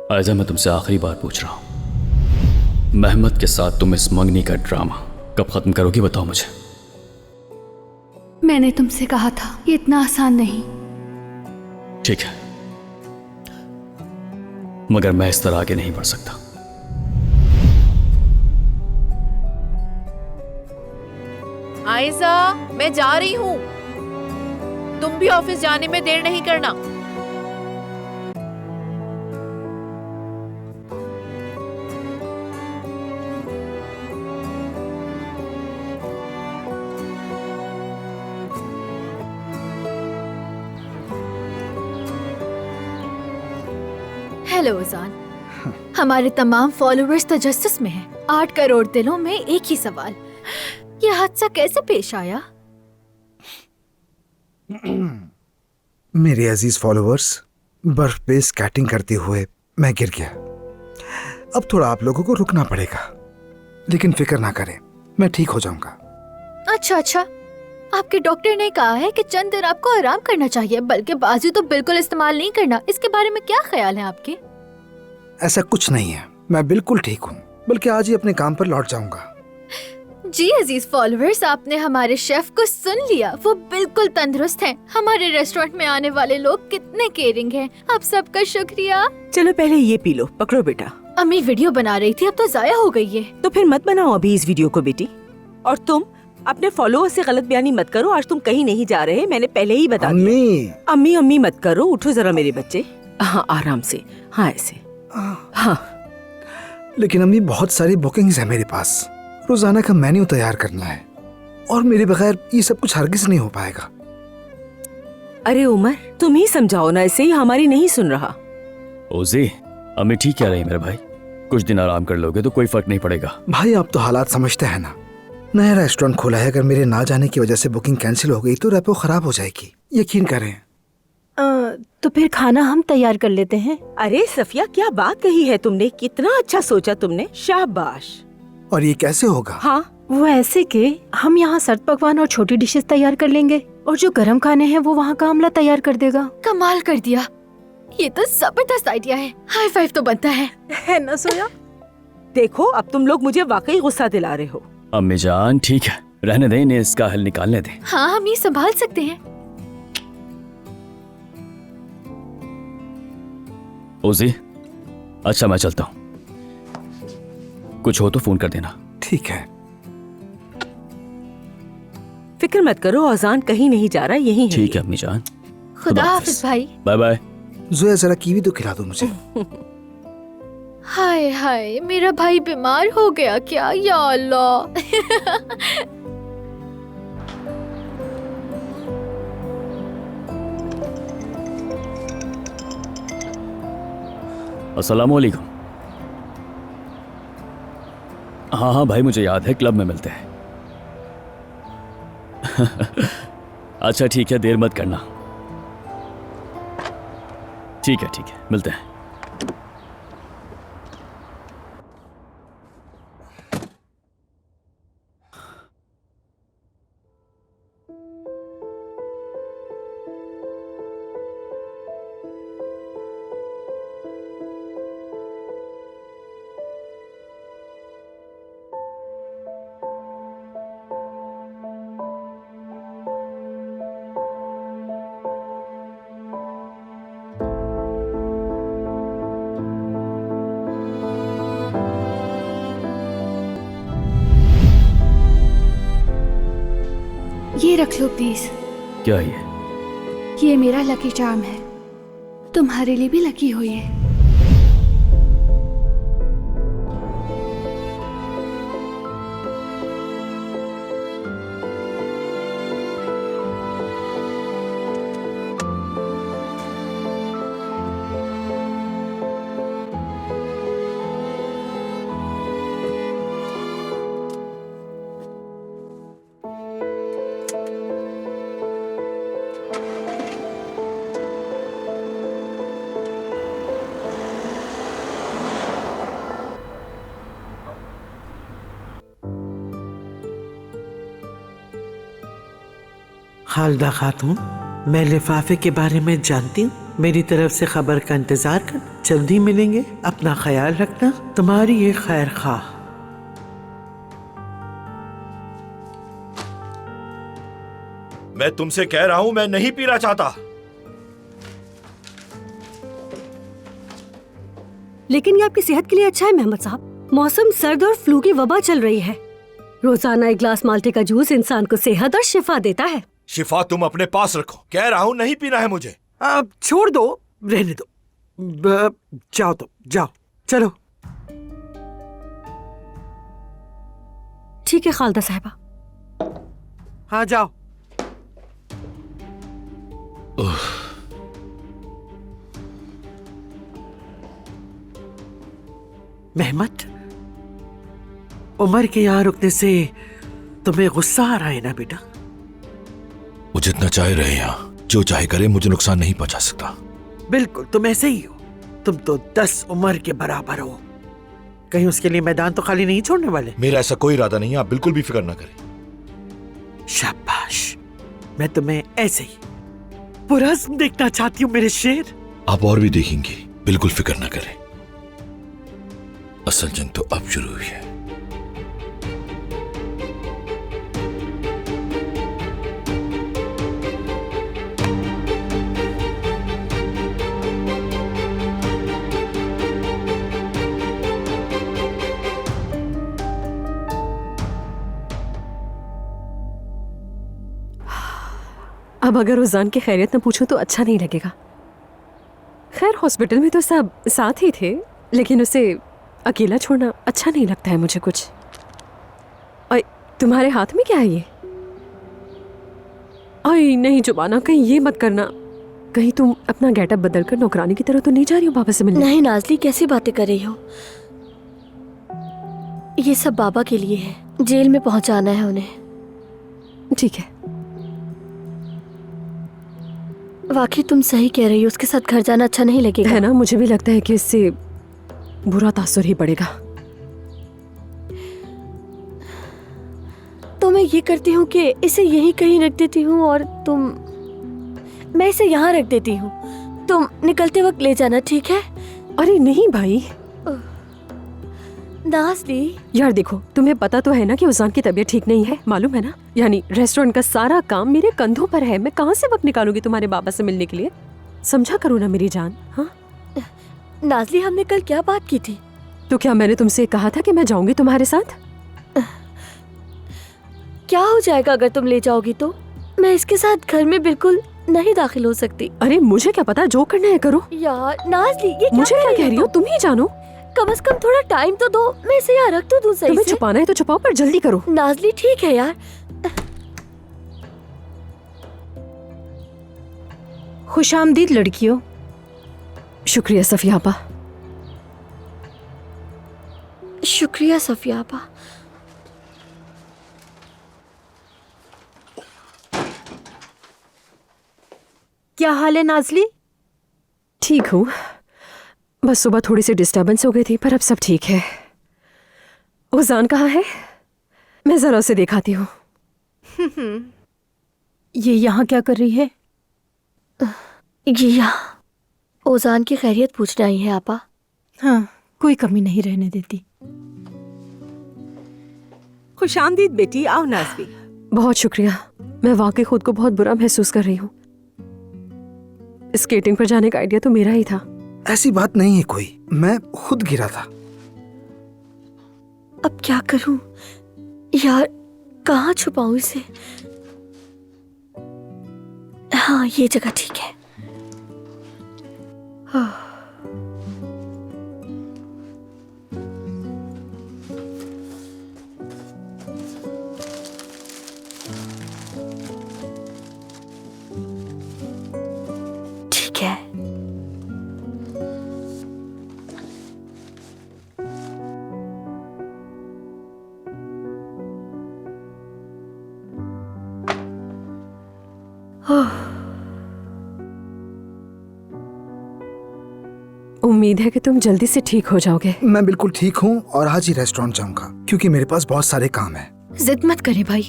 आयजा, मैं तुमसे आखिरी बार पूछ रहा हूं, मेहमद के साथ तुम इस मंगनी का ड्रामा कब खत्म करोगी, बताओ मुझे। मैंने तुमसे कहा था ये इतना आसान नहीं। ठीक है, मगर मैं इस तरह आगे नहीं बढ़ सकता। आयजा, मैं जा रही हूँ। तुम भी ऑफिस जाने में देर नहीं करना। हेलो अजान, हमारे तमाम फॉलोअर्स तजस्सुस में हैं। 8 करोड़ दिलों में एक ही सवाल, ये हादसा कैसे पेश आया? मेरे अजीज फॉलोअर्स, बर्फ पे स्केटिंग करते हुए मैं गिर गया। अब थोड़ा आप लोगों को रुकना पड़ेगा, लेकिन फिक्र ना करें, मैं ठीक हो जाऊंगा। अच्छा, आपके डॉक्टर ने कहा है कि चंद दिन आपको आराम करना चाहिए, बल्कि बाजू तो बिल्कुल इस्तेमाल नहीं करना। इसके बारे में क्या ख्याल है आपके? ऐसा कुछ नहीं है, मैं बिल्कुल ठीक हूँ, बल्कि आज ही अपने काम पर लौट जाऊंगा। जी अजीज फॉलोअर्स, आपने हमारे शेफ को सुन लिया, वो बिल्कुल तंदुरुस्त हैं। हमारे रेस्टोरेंट में आने वाले लोग कितने केयरिंग हैं। आप सबका शुक्रिया। चलो पहले ये पी लो, पकड़ो बेटा। अम्मी वीडियो बना रही थी, अब तो जाया हो गई है। तो फिर मत बनाओ अभी इस वीडियो को बेटी। और तुम अपने फॉलोअर्स से गलत बयानी मत करो, आज तुम कहीं नहीं जा रहे, मैंने पहले ही बता दिया। अम्मी अम्मी मत करो, उठो जरा मेरे बच्चे। हाँ आराम से, हाँ ऐसे, हाँ। लेकिन अम्मी, बहुत सारी बुकिंग्स है मेरे पास, रोजाना का मेन्यू तैयार करना है, और मेरे बगैर ये सब कुछ हरगिज नहीं हो पाएगा। अरे उमर, तुम ही समझाओ ना इसे, हमारी नहीं सुन रहा। ओजी, अम्मी ठीक कह रही है मेरे भाई, कुछ दिन आराम कर लोगे तो कोई फर्क नहीं पड़ेगा। भाई आप तो हालात समझते हैं ना, नया रेस्टोरेंट खोला है, अगर मेरे ना जाने की वजह से बुकिंग कैंसिल हो गई तो रेपो खराब हो जाएगी, यकीन करें। तो फिर खाना हम तैयार कर लेते हैं। अरे सफिया, क्या बात कही है तुमने, कितना अच्छा सोचा तुमने, शाबाश। और ये कैसे होगा? हाँ, वो ऐसे कि हम यहाँ सर्द पकवान और छोटी डिशेस तैयार कर लेंगे, और जो गर्म खाने हैं वो वहाँ का अमला तैयार कर देगा। कमाल कर दिया, ये तो जबरदस्त आइडिया है, हाई फाइव तो बनता है ना सोया? देखो अब तुम लोग मुझे वाकई गुस्सा दिला रहे हो। अम्मी जान ठीक है, रहने दें, इन्हें इसका हल निकालने दें। हाँ, हम ये संभाल सकते हैं। ओजी, अच्छा मैं चलता हूँ, कुछ हो तो फोन कर देना। ठीक है। फिक्र मत करो, अजान कहीं नहीं जा रहा, यही है। ठीक है अम्मी जान, खुदा हाफिज भाई। Bye bye. जोया जरा कीवी तो खिला दो मुझे। हाय हाय, मेरा भाई बीमार हो गया क्या, या अल्लाह। अस्सलाम वालेकुम। हाँ भाई, मुझे याद है, क्लब में मिलते हैं। अच्छा ठीक है, देर मत करना। ठीक है मिलते हैं। ये रख लो प्लीज। क्या ये मेरा लकी चार्म है, तुम्हारे लिए भी लकी हो ये। खालदा खातून, मैं लिफाफे के बारे में जानती हूँ, मेरी तरफ से खबर का इंतजार कर। जल्दी मिलेंगे, अपना ख्याल रखना। तुम्हारी ये खैर खा। मैं तुमसे कह रहा हूं, मैं नहीं पीना चाहता। लेकिन ये आपकी सेहत के लिए अच्छा है मेहमद साहब। मौसम सर्द और फ्लू की वबा चल रही है। रोजाना एक ग्लास माल्टे का जूस इंसान को सेहत और शिफा देता है। शिफा तुम अपने पास रखो, कह रहा हूं नहीं पीना है मुझे। अब छोड़ दो, रहने दो। जाओ तो जाओ, चलो। ठीक है खालदा साहिबा। हाँ जाओ। मेहमत, उमर के यहाँ रुकने से तुम्हें गुस्सा आ रहा है ना बेटा? वो जितना चाहे रहे यहाँ, जो चाहे करे, मुझे नुकसान नहीं पहुंचा सकता। बिल्कुल तुम ऐसे ही हो। तुम तो 10 उम्र के बराबर हो। कहीं उसके लिए मैदान तो खाली नहीं छोड़ने वाले। मेरा ऐसा कोई इरादा नहीं है, आप बिल्कुल भी फिक्र ना करें। शाबाश, मैं तुम्हें ऐसे ही पुरज़्म देखना चाहती हूँ मेरे शेर। आप और भी देखेंगे, बिल्कुल फिक्र ना करें। असल जंग तो अब शुरू हुई है। अब अगर उजान की खैरियत न पूछूं तो अच्छा नहीं लगेगा। खैर हॉस्पिटल में तो सब साथ ही थे, लेकिन उसे अकेला छोड़ना अच्छा नहीं लगता है मुझे कुछ। और तुम्हारे हाथ में क्या है ये? आई नहीं जुबाना, कहीं ये मत करना। कहीं तुम अपना गेटअप बदल कर नौकरानी की तरह तो नहीं जा रही हो बाबा से मिलने? नहीं नाजली, कैसी बातें कर रही हो? ये सब बाबा के लिए है। जेल में पहुंचाना है उन्हें। ठीक है। वाकई तुम सही कह रही हो, उसके साथ घर जाना अच्छा नहीं लगेगा। है ना, मुझे भी लगता है कि इससे बुरा तासुर ही पड़ेगा। तो मैं ये करती हूँ कि इसे यहीं कहीं रख देती हूँ और मैं इसे यहाँ रख देती हूँ। तुम निकलते वक्त ले जाना, ठीक है? अरे नहीं भाई। नाज़ली यार देखो, तुम्हें पता तो है ना कि उजान की तबीयत ठीक नहीं है, मालूम है ना? यानी रेस्टोरेंट का सारा काम मेरे कंधों पर है। मैं कहाँ से वक्त निकालूंगी तुम्हारे बाबा से मिलने के लिए? समझा करो ना मेरी जान। हाँ नाज़ली, हमने कल क्या बात की थी? तो क्या मैंने तुमसे कहा था कि मैं जाऊंगी तुम्हारे साथ? क्या हो जाएगा अगर तुम ले जाओगी तो? मैं इसके साथ घर में बिल्कुल नहीं दाखिल हो सकती। अरे मुझे क्या पता, जो करना है करो। यार नाज़ली, ये मुझे क्या कह रही हो? तुम ही जानो। कम से कम थोड़ा टाइम तो दो, मैं इसे यहाँ रख तो दूं सही तुम्हें से। छुपाना है तो छुपाओ, पर जल्दी करो। नाज़ली ठीक है यार। खुशामदीद लड़कियों। शुक्रिया सफिया आपा। शुक्रिया सफिया आपा। क्या हाल है नाज़ली? ठीक हूँ, बस सुबह थोड़ी सी डिस्टर्बेंस हो गई थी, पर अब सब ठीक है। उजान कहाँ है? मैं जरा उसे दिखाती हूँ। ये यहाँ क्या कर रही है? ये यहाँ ओजान की खैरियत पूछने आई है आपा। हाँ, कोई कमी नहीं रहने देती। खुशामदीद बेटी, आओ नाज़ली। बहुत शुक्रिया। मैं वाकई खुद को बहुत बुरा महसूस कर रही हूँ। स्केटिंग पर जाने का आइडिया तो मेरा ही था। ऐसी बात नहीं है कोई, मैं खुद गिरा था। अब क्या करूं यार, कहाँ छुपाऊं इसे? हाँ, ये जगह ठीक है। ठीक है। उम्मीद है कि तुम जल्दी से ठीक हो जाओगे। मैं बिल्कुल ठीक हूँ और आज ही रेस्टोरेंट जाऊंगा क्योंकि मेरे पास बहुत सारे काम है। जिद मत करे भाई।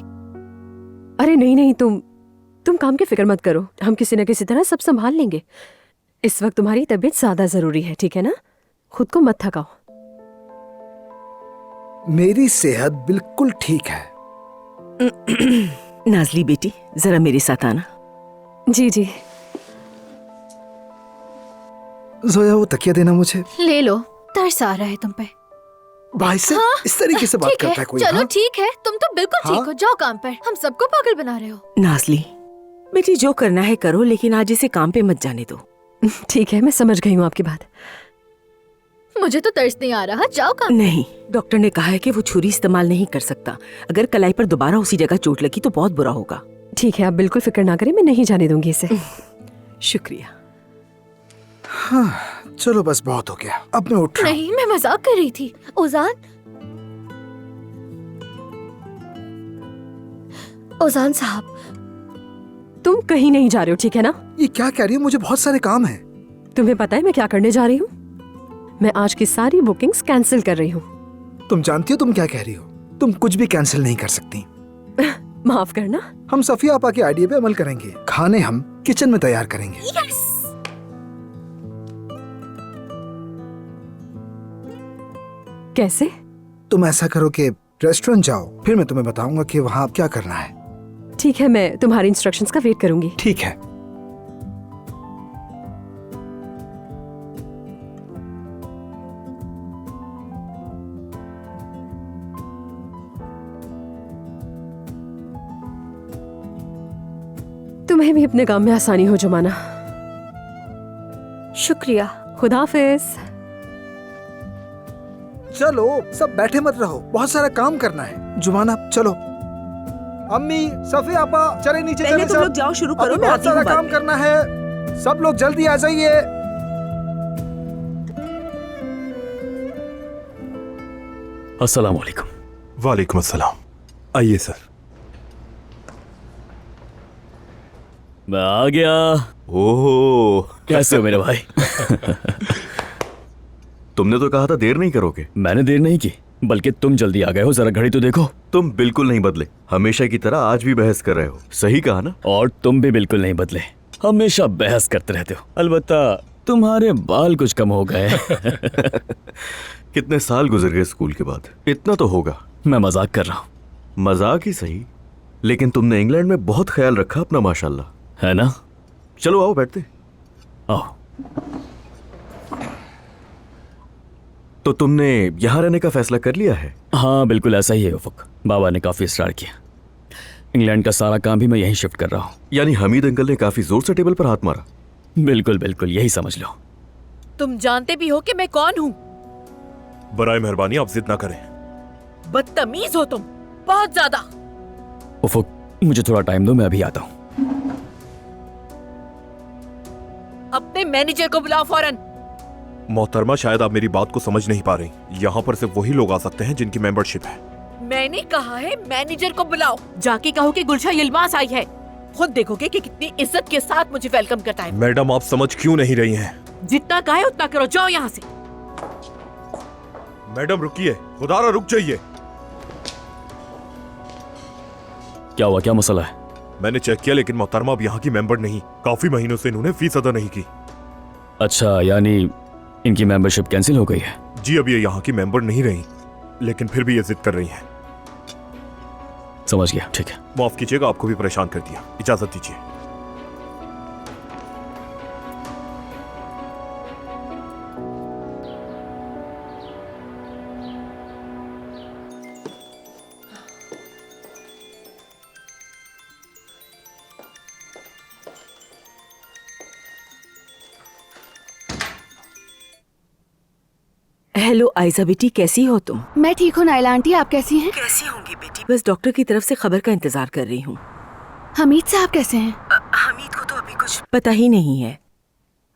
अरे नहीं नहीं, तुम काम की फिक्र मत करो। हम किसी न किसी तरह सब संभाल लेंगे। इस वक्त तुम्हारी तबीयत ज्यादा जरूरी है, ठीक है ना? खुद को मत थकाओ। मेरी सेहत बिल्कुल ठीक है। नाजली बेटी, जरा मेरे साथ आना। जी जी। जोया, वो तकिया देना मुझे। ले लो, तरस आ रहा है तुम पे। भाई से इस तरीके से बात ठीक करता है, है कोई? चलो हाँ? ठीक है, तुम तो बिल्कुल ठीक हो, जाओ काम पर। हम सबको पागल बना रहे हो। नाजली बेटी, जो करना है करो, लेकिन आज इसे काम पे मत जाने दो। ठीक है, मैं समझ गई हूँ आपकी बात। मुझे तो तरस नहीं आ रहा, जाओ काम। नहीं, डॉक्टर ने कहा है कि वो छुरी इस्तेमाल नहीं कर सकता। अगर कलाई पर दोबारा उसी जगह चोट लगी तो बहुत बुरा होगा। ठीक है, आप बिल्कुल फिक्र ना करें, मैं नहीं जाने दूंगी इसे। शुक्रिया। हाँ, चलो बस बहुत हो गया, अब मैं उठ रहा हूँ। नहीं, मैं मजाक कर रही थी। ओजान, ओजान साहब, तुम कहीं नहीं जा रहे हो, ठीक है ना? ये क्या कह रही हो? मुझे बहुत सारे काम हैं। तुम्हें पता है मैं क्या करने जा रही हूँ? मैं आज की सारी बुकिंग्स कैंसिल कर रही हूँ। तुम जानती हो तुम क्या कह रही हो? तुम कुछ भी कैंसिल नहीं कर सकती। माफ करना। हम सफिया आपा के आइडिया पे अमल करेंगे। खाने हम किचन में तैयार करेंगे। कैसे? तुम ऐसा करो कि रेस्टोरेंट जाओ, फिर मैं तुम्हें बताऊंगा कि वहाँ क्या करना है। ठीक है, मैं तुम्हारी इंस्ट्रक्शंस का वेट करूंगी। ठीक है। तुम्हें भी अपने काम में आसानी हो जुमाना। शुक्रिया। खुदाफिज। चलो सब बैठे मत रहो, बहुत सारा काम करना है। जुमाना चलो। अम्मी, सफिया आपा, चले नीचे पहले चले तुम सब। लोग जाओ, शुरू करो, अभी मैं बहुत आती हूँ सारा बाद काम में। करना है। सब लोग जल्दी आ जाइए। अस्सलाम वालेकुम। वालेकुम अस्सलाम। आइए सर। मैं आ गया। ओहो, कैसे हो मेरे भाई? तुमने तो कहा था देर नहीं करोगे। मैंने देर नहीं की, बल्कि तुम जल्दी आ गए हो। जरा घड़ी तो देखो। तुम बिल्कुल नहीं बदले, हमेशा की तरह आज भी बहस कर रहे हो। सही कहा ना? और तुम भी बिल्कुल नहीं बदले, हमेशा बहस करते रहते हो। अलबत्ता तुम्हारे बाल कुछ कम हो गए। कितने साल गुजर गए स्कूल के बाद? इतना तो होगा। मैं मजाक कर रहा हूँ। मजाक ही सही, लेकिन तुमने इंग्लैंड में बहुत ख्याल रखा अपना, माशाल्लाह। है ना? चलो आओ बैठते। आओ। तो तुमने यहाँ रहने का फैसला कर लिया है? हाँ बिल्कुल ऐसा ही है उफक। बाबा ने काफी इसरार किया। इंग्लैंड का सारा काम भी मैं यहीं शिफ्ट कर रहा हूँ। यानी हमीद अंकल ने काफी जोर से टेबल पर हाथ मारा? बिल्कुल बिल्कुल, यही समझ लो। तुम जानते भी हो कि मैं कौन हूँ। बराए मेहरबानी आप जिद ना करें। बदतमीज हो तुम, बहुत ज्यादा। उफक मुझे थोड़ा टाइम दो, मैं अभी आता हूँ। अपने मैनेजर को बुलाओ फौरन। मोहतरमा, शायद आप मेरी बात को समझ नहीं पा रही। यहाँ पर सिर्फ वही लोग आ सकते हैं जिनकी मेंबरशिप है। मैंने कहा है मैनेजर को बुलाओ। जाके कहो कि गुलशा यिल्मास आई है। खुद देखोगे कि कितनी इज्जत के साथ मुझे वेलकम करता है। मैडम आप समझ क्यों नहीं रही हैं? जितना कहा है उतना करो, जाओ यहाँ से। मैडम रुकिए, खुदारा रुक जाइए। क्या हुआ, क्या मसला है? मैंने चेक किया, लेकिन मोहतरमा अब यहाँ की मेंबर नहीं। काफी महीनों से इन्होंने फीस अदा नहीं की। अच्छा, यानी इनकी मेंबरशिप कैंसिल हो गई है? जी, अब ये यहाँ की मेंबर नहीं रही, लेकिन फिर भी ये जिद कर रही हैं। समझ गया, ठीक है। माफ कीजिएगा, आपको भी परेशान कर दिया। इजाजत दीजिए। हेलो आयजा बेटी, कैसी हो तुम? मैं ठीक हूँ नाइला आंटी, आप कैसी हैं? कैसी होंगी बेटी, बस डॉक्टर की तरफ से खबर का इंतजार कर रही हूँ। हमीद साहब कैसे हैं? हमीद को तो अभी कुछ पता ही नहीं है।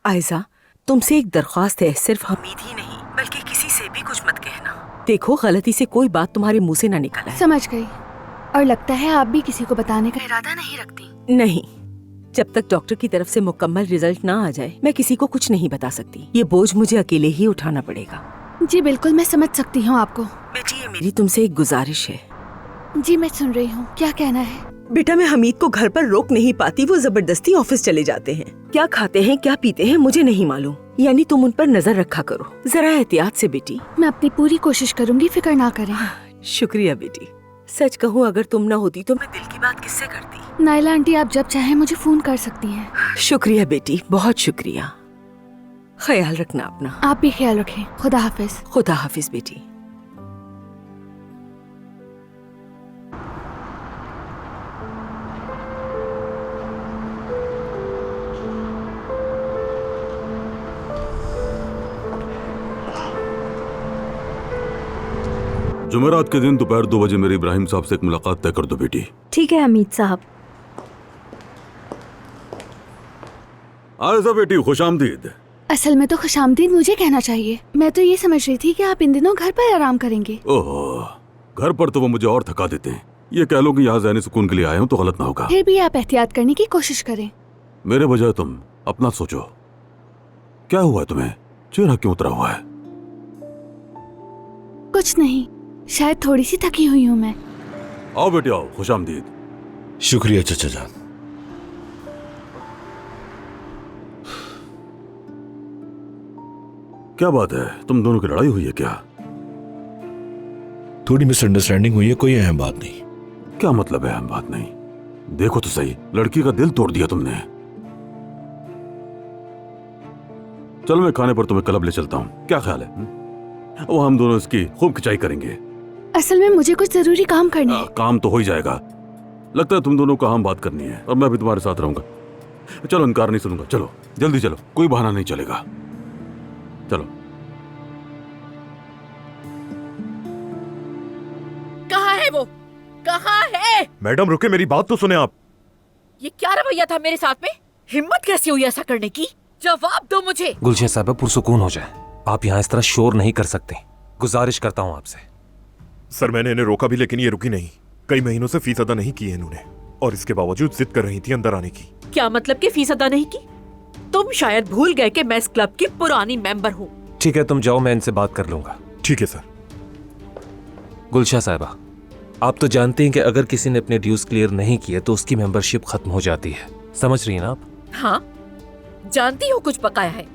आयजा, तुमसे एक दरख्वास्त है, सिर्फ हमीद ही नहीं बल्कि किसी से भी कुछ मत कहना। देखो, गलती से कोई बात तुम्हारे मुंह से ना निकला है। समझ गई। और लगता है आप भी किसी को बताने का इरादा नहीं रखती। नहीं, जब तक डॉक्टर की तरफ से मुकम्मल रिजल्ट ना आ जाए मैं किसी को कुछ नहीं बता सकती। ये बोझ मुझे अकेले ही उठाना पड़ेगा। जी बिल्कुल, मैं समझ सकती हूँ आपको। बेटी, ये मेरी तुमसे एक गुजारिश है। जी मैं सुन रही हूँ, क्या कहना है? बेटा मैं हमीद को घर पर रोक नहीं पाती, वो जबरदस्ती ऑफिस चले जाते हैं। क्या खाते हैं क्या पीते हैं मुझे नहीं मालूम, यानी तुम उन पर नजर रखा करो, जरा एहतियात से बेटी। मैं अपनी पूरी कोशिश करूंगी, फिक्र ना करें। शुक्रिया बेटी। सच कहूँ अगर तुम ना होती तो मैं दिल की बात किससे करती। नायला आंटी आप जब चाहें मुझे फोन कर सकती हैं। शुक्रिया बेटी, बहुत शुक्रिया। ख्याल रखना अपना। आप भी ख्याल रखें। खुदा हाफिज। खुदा हाफिज बेटी। जुमेरात के दिन दोपहर 2 बजे मेरे इब्राहिम साहब से एक मुलाकात तय कर दो बेटी। ठीक है हमीद साहब। आयजा बेटी, खुशामदीद। असल में तो खुशामदीद मुझे कहना चाहिए। मैं तो ये समझ रही थी कि आप इन दिनों घर पर आराम करेंगे। ओह, घर पर तो वो मुझे और थका देते हैं। ये कह लो कि यहाँ ज़हनी सुकून के लिए आए हूँ तो गलत ना होगा। फिर भी आप एहतियात करने की कोशिश करें। मेरे बजाय तुम अपना सोचो। क्या हुआ है तुम्हें? चेहरा क्यों उतरा हुआ है? कुछ नहीं, शायद थोड़ी सी थकी हुई हूँ मैं। आओ बेटी आओ, खुशामदीद। शुक्रिया चचा जान। क्या बात है, तुम दोनों की लड़ाई हुई है क्या? थोड़ी मिसअंडरस्टैंडिंग हुई है, कोई अहम बात नहीं। क्या मतलब है अहम बात नहीं? देखो तो सही, लड़की का दिल तोड़ दिया तुमने। चलो मैं खाने पर तुम्हें क्लब ले चलता हूँ, क्या ख्याल है? वो हम दोनों इसकी खूब खिंचाई करेंगे। असल में मुझे कुछ जरूरी काम करना है। काम तो हो ही जाएगा। लगता है तुम दोनों को हम बात करनी है और मैं भी तुम्हारे साथ रहूंगा। चलो, इनकार नहीं सुनूंगा। चलो जल्दी चलो, कोई बहाना नहीं चलेगा। चलो। कहाँ है वो? कहाँ है? मैडम रुके, मेरी बात तो सुने आप। ये क्या रवैया था मेरे साथ में? हिम्मत कैसी हुई ऐसा करने की? जवाब दो मुझे। गुलशन साहब पुरसुकून हो जाए, आप यहाँ इस तरह शोर नहीं कर सकते। गुजारिश करता हूँ आपसे। सर मैंने इन्हें रोका भी लेकिन ये रुकी नहीं। कई महीनों से फीस अदा नहीं की है इन्होंने, और इसके बावजूद जिद कर रही थी अंदर आने की। क्या मतलब कि फीस अदा नहीं की? तुम शायद भूल गए कि मैं इस क्लब की पुरानी मेंबर हूँ। ठीक है, तुम जाओ, मैं इनसे बात कर लूंगा। ठीक है सर। गुलशन साहिबा, आप तो जानते हैं कि अगर किसी ने अपने ड्यूज क्लियर नहीं किए तो उसकी मेंबरशिप खत्म हो जाती है। समझ रही हैं ना आप? हाँ जानती हूँ कुछ बकाया है,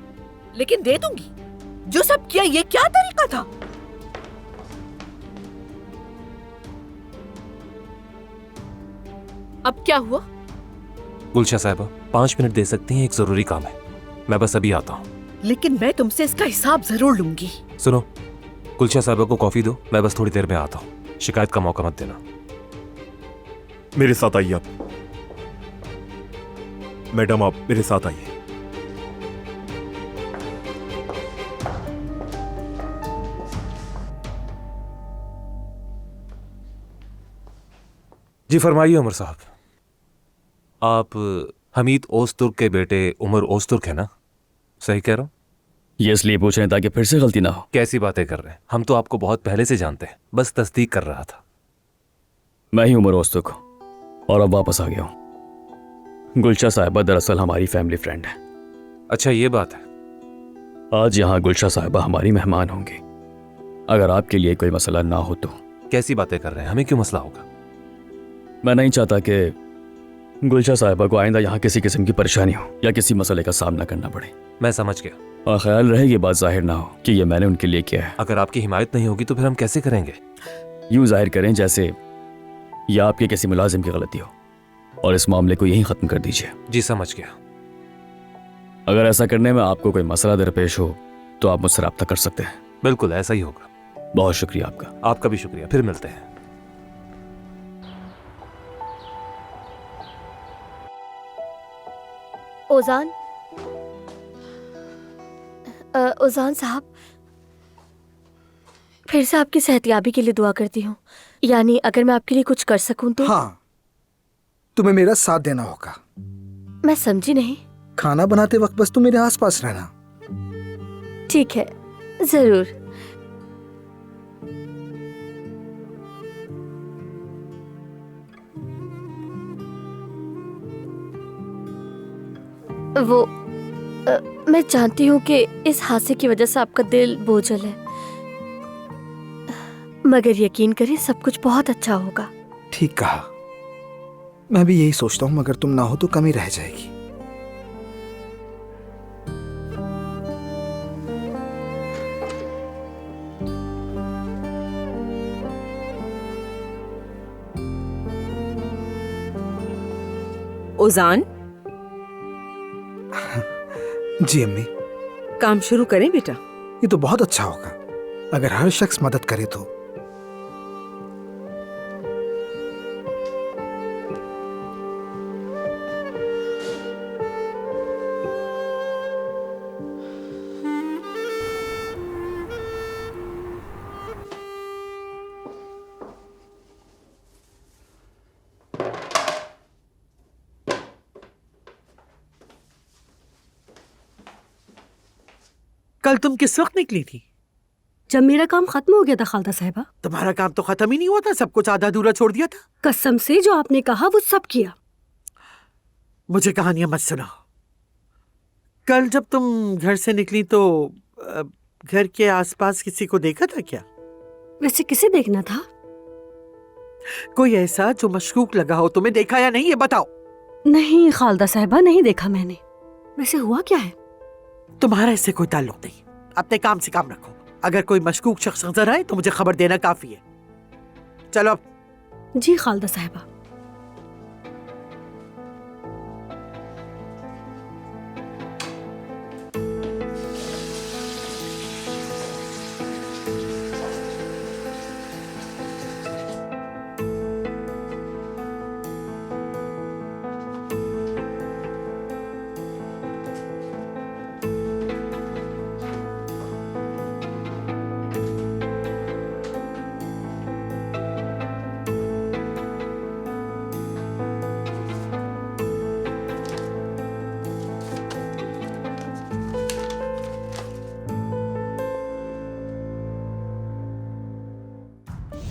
लेकिन दे दूंगी। जो सब किया ये क्या तरीका था? अब क्या हुआ? गुलशन साहिबा 5 मिनट दे सकती हैं, एक जरूरी काम है। मैं बस अभी आता हूँ। लेकिन मैं तुमसे इसका हिसाब जरूर लूंगी। सुनो, गुलशन साहिबा को कॉफी दो, मैं बस थोड़ी देर में आता हूँ। शिकायत का मौका मत देना। मेरे साथ आइए आप। मैडम आप मेरे साथ आइए। जी फरमाइए उमर साहब। आप हमीद ओस्तुर्क के बेटे उमर ओस्तुर्क है ना? सही कह रहा हूँ? ये इसलिए पूछ रहे हैं ताकि फिर से गलती ना हो। कैसी बातें कर रहे हैं, हम तो आपको बहुत पहले से जानते हैं, बस तस्दीक कर रहा था। मैं ही उमर ओस्तुर्क हूँ और अब वापस आ गया हूँ। गुलशा साहिबा दरअसल हमारी फैमिली फ्रेंड है। अच्छा ये बात है। आज यहाँ गुलशा साहिबा हमारी मेहमान होंगी। अगर आपके लिए कोई मसला ना हो तो। कैसी बातें कर रहे हैं, हमें क्यों मसला होगा? मैं नहीं चाहता कि गुलशा साहिबा को आइंदा यहाँ किसी किस्म की परेशानी हो या किसी मसले का सामना करना पड़े। मैं समझ गया। और ख्याल रहे ये बात जाहिर ना हो कि ये मैंने उनके लिए किया है। अगर आपकी हिमायत नहीं होगी तो फिर हम कैसे करेंगे? यूं जाहिर करें जैसे यह आपके किसी मुलाजिम की गलती हो और इस मामले को यहीं खत्म कर दीजिए। जी समझ गया। अगर ऐसा करने में आपको कोई मसला दरपेश हो तो आप मुझसे रब्ता कर सकते हैं। बिल्कुल ऐसा ही होगा। बहुत शुक्रिया आपका। आपका भी शुक्रिया, फिर मिलते हैं। ओजान ओजान साहब, फिर से आपकी सेहतयाबी के लिए दुआ करती हूँ। यानी अगर मैं आपके लिए कुछ कर सकूं तो। हाँ, तुम्हें मेरा साथ देना होगा। मैं समझी नहीं। खाना बनाते वक्त बस तुम मेरे आसपास रहना। ठीक है, जरूर। वो मैं जानती हूँ कि इस हादसे की वजह से आपका दिल बोझल है, मगर यकीन करें सब कुछ बहुत अच्छा होगा। ठीक कहा। मैं भी यही सोचता हूँ, मगर तुम ना हो तो कमी रह जाएगी। ओजान, जी अम्मी। काम शुरू करें बेटा? ये तो बहुत अच्छा होगा अगर हर शख्स मदद करे तो। कल तुम किस वक्त निकली थी? जब मेरा काम खत्म हो गया था खालदा साहिबा। तुम्हारा काम तो खत्म ही नहीं हुआ था, सब कुछ आधा अधूरा छोड़ दिया था। कसम से जो आपने कहा वो सब किया। मुझे कहानियां मत सुनाओ। कल जब तुम घर से निकली तो घर के आसपास किसी को देखा था क्या? वैसे किसे देखना था? कोई ऐसा जो मशकूक लगा हो, तुम्हें देखा या नहीं ये बताओ। नहीं खालदा साहिबा, नहीं देखा मैंने। वैसे हुआ क्या है? तुम्हारा इससे कोई ताल्लुक नहीं, अपने काम से काम रखो। अगर कोई मशकूक शख्स नजर आए तो मुझे खबर देना काफी है। चलो अब। जी खालदा साहिबा।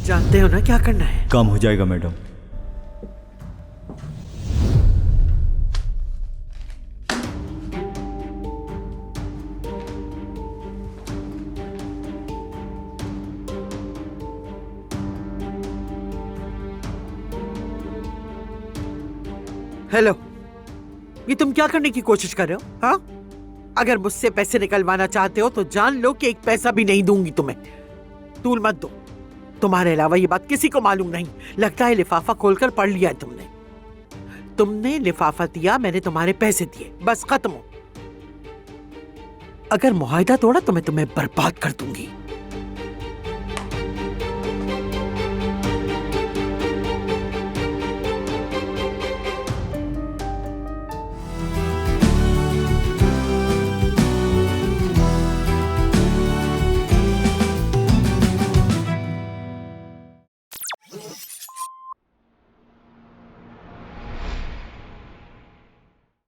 जानते हो ना क्या करना है? काम हो जाएगा मैडम। हेलो, ये तुम क्या करने की कोशिश कर रहे हो? हाँ, अगर मुझसे पैसे निकलवाना चाहते हो तो जान लो कि एक पैसा भी नहीं दूंगी तुम्हें। तूल मत दो। तुम्हारे अलावा ये बात किसी को मालूम नहीं। लगता है लिफाफा खोलकर पढ़ लिया है तुमने। तुमने लिफाफा दिया, मैंने तुम्हारे पैसे दिए, बस खत्म हो। अगर मुआहदा तोड़ा तो मैं तुम्हें बर्बाद कर दूंगी।